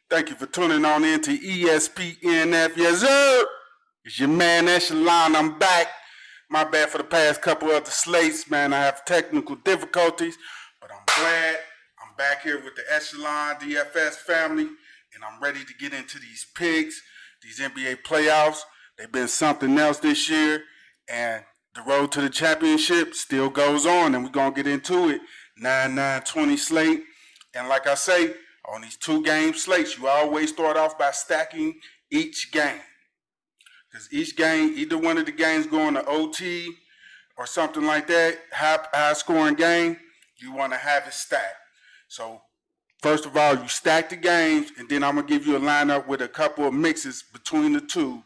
Thank you for tuning on in to ESPNF. Yes, sir. It's your man Echelon. I'm back. My bad for the past couple of the slates, man. I have technical difficulties, but I'm glad I'm back here with the Echelon DFS family, and I'm ready to get into these picks, these NBA playoffs. They've been something else this year, and the road to the championship still goes on, and we're going to get into it. 9-9-20 slate. And like I say, on these 2-game slates, you always start off by stacking each game. Because each game, either one of the games going to OT or something like that, high scoring game, you want to have it stacked. So first of all, you stack the games, and then I'm going to give you a lineup with a couple of mixes between the two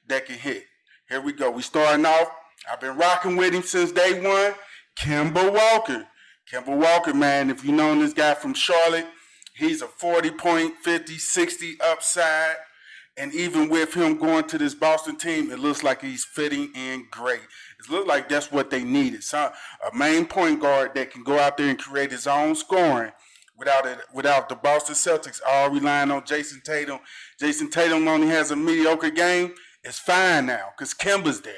that can hit. Here we go. We starting off. I've been rocking with him since day one. KEMBA Walker. KEMBA Walker, man, if you know this guy from Charlotte, he's a 40 point, 50, 60 upside. And even with him going to this Boston team, it looks like he's fitting in great. It looks like that's what they needed. So a main point guard that can go out there and create his own scoring without the Boston Celtics all relying on Jason Tatum. Jason Tatum only has a mediocre game. It's fine now because Kemba's there.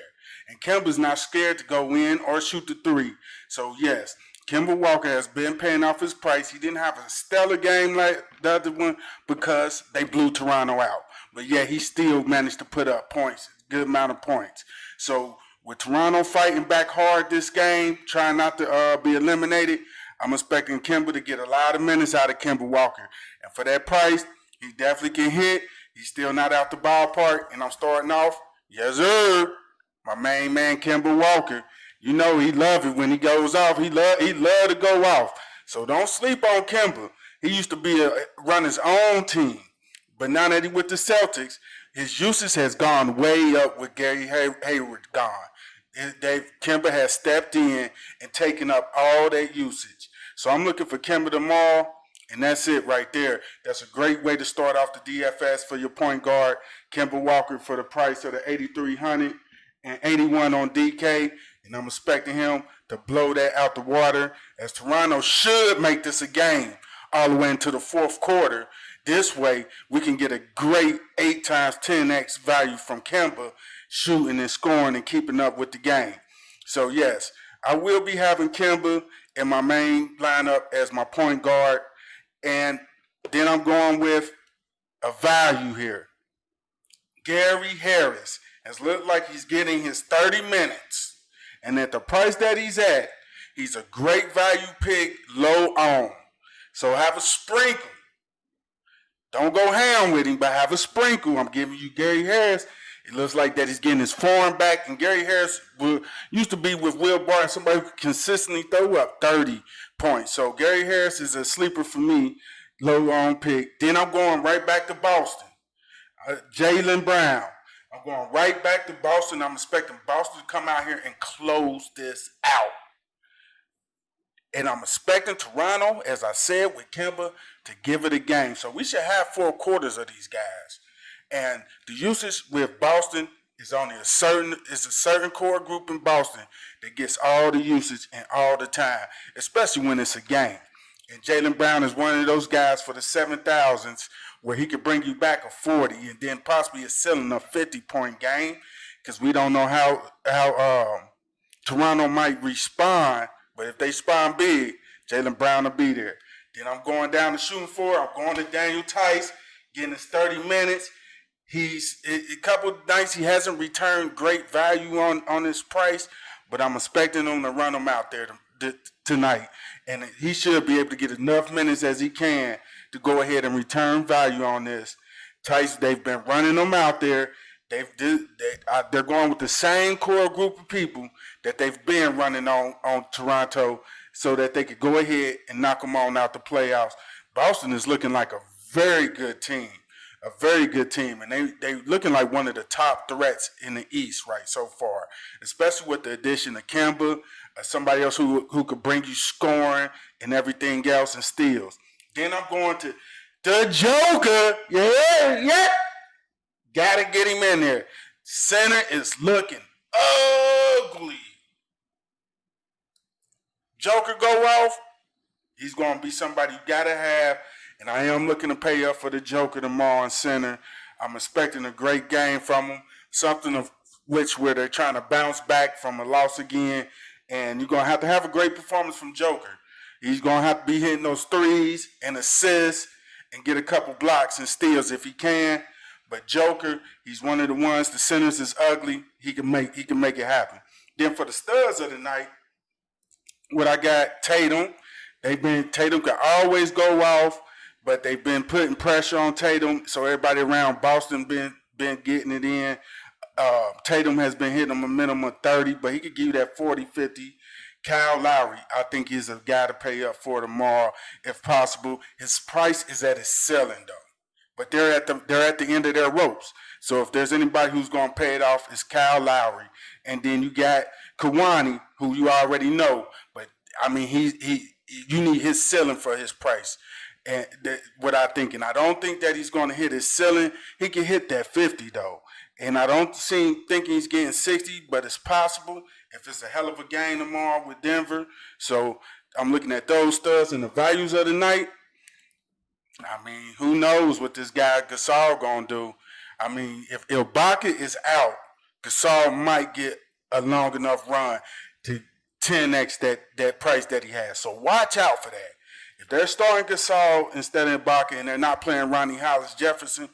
And Kemba's not scared to go in or shoot the three. So, yes, KEMBA Walker has been paying off his price. He didn't have a stellar game like the other one because they blew Toronto out. But, yeah, he still managed to put up points, a good amount of points. So, with Toronto fighting back hard this game, trying not to be eliminated, I'm expecting Kemba to get a lot of minutes out of KEMBA Walker. And for that price, he definitely can hit. He's still not out the ballpark. And I'm starting off, yes, sir, my main man, KEMBA Walker. You know he love it when he goes off. He love to go off. So don't sleep on Kemba. He used to run his own team. But now that he with the Celtics, his usage has gone way up with Gary Hayward gone. Kemba has stepped in and taken up all that usage. So I'm looking for Kemba tomorrow, and that's it right there. That's a great way to start off the DFS for your point guard, KEMBA Walker, for the price of the $8,300 and $81 on DK. And I'm expecting him to blow that out the water, as Toronto should make this a game all the way into the fourth quarter. This way, we can get a great 8 times 10x value from Kemba, shooting and scoring and keeping up with the game. So, yes, I will be having Kemba in my main lineup as my point guard. And then I'm going with a value here. Gary Harris has looked like he's getting his 30 minutes. And at the price that he's at, he's a great value pick, low on. So have a sprinkle. Don't go ham with him, but have a sprinkle. I'm giving you Gary Harris. It looks like that he's getting his form back. And Gary Harris used to be with Will Barton, somebody who could consistently throw up 30 points. So Gary Harris is a sleeper for me, low on pick. Then I'm going right back to Boston. Jaylen Brown. I'm going right back to Boston. I'm expecting Boston to come out here and close this out. And I'm expecting Toronto, as I said, with Kemba, to give it a game. So we should have 4 quarters of these guys. And the usage with Boston is only a certain core group in Boston that gets all the usage and all the time, especially when it's a game. And Jaylen Brown is one of those guys for the 7,000s where he could bring you back a 40 and then possibly a ceiling of 50-point game, because we don't know how Toronto might respond. But if they respond big, Jaylen Brown will be there. Then I'm going down to shooting for. I'm going to Daniel THEIS, getting his 30 minutes. He's a couple of nights he hasn't returned great value on his price, but I'm expecting him to run him out there tonight. And he should be able to get enough minutes as he can to go ahead and return value on this. THEIS, they've been running them out there. They're going with the same core group of people that they've been running on Toronto, so that they could go ahead and knock them on out the playoffs. Boston is looking like a very good team. And they looking like one of the top threats in the East right so far, especially with the addition of Kemba, somebody else who could bring you scoring and everything else and steals. Then I'm going to the Joker. Yeah. Gotta get him in there. Center is looking ugly. Joker go off, he's going to be somebody you got to have And I am looking to pay up for the Joker tomorrow in center. I'm expecting a great game from him, something of which where they're trying to bounce back from a loss again. And you're going to have a great performance from Joker. He's going to have to be hitting those threes and assists and get a couple blocks and steals if he can. But Joker, he's one of the ones. The centers is ugly. He can make it happen. Then for the studs of the night, what I got Tatum. Tatum can always go off, but they've been putting pressure on Tatum. So everybody around Boston been getting it in. Tatum has been hitting him a minimum of 30, but he could give you that 40, 50. Kyle Lowry, I think he's a guy to pay up for tomorrow if possible. His price is at his ceiling though, but they're at the end of their ropes. So if there's anybody who's going to pay it off, it's Kyle Lowry, and then you got Kawani, who you already know. But I mean, you need his ceiling for his price. And what I think, and I don't think that he's going to hit his ceiling. He can hit that 50 though, and I don't think he's getting 60, but it's possible if it's a hell of a game tomorrow with Denver. So I'm looking at those studs and the values of the night. I mean, who knows what this guy Gasol gonna do? I mean, if Ibaka is out, Gasol might get a long enough run to 10x that price that he has. So watch out for that. If they're starting Gasol instead of Ibaka and they're not playing Ronnie Hollis Jefferson,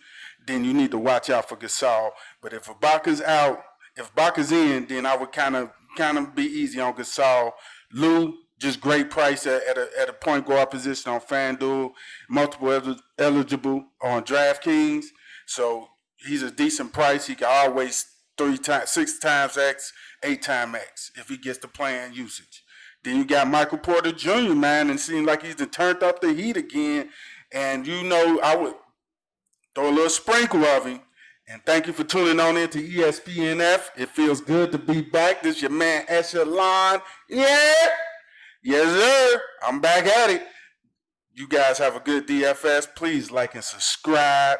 then you need to watch out for Gasol. But if Ibaka's out, if Ibaka's in, then I would kind of be easy on Gasol. Lou, just great price at a point guard position on FanDuel, multiple eligible on DraftKings. So he's a decent price. He can always 6 times X, 8 times X if he gets the playing usage. Then you got Michael Porter Jr., man, and it seems like he's turned up the heat again. And I would throw a little sprinkle of him. And thank you for tuning on into ESPNF. It feels good to be back. This is your man Echelon. Yeah. Yes, sir. I'm back at it. You guys have a good DFS. Please like and subscribe.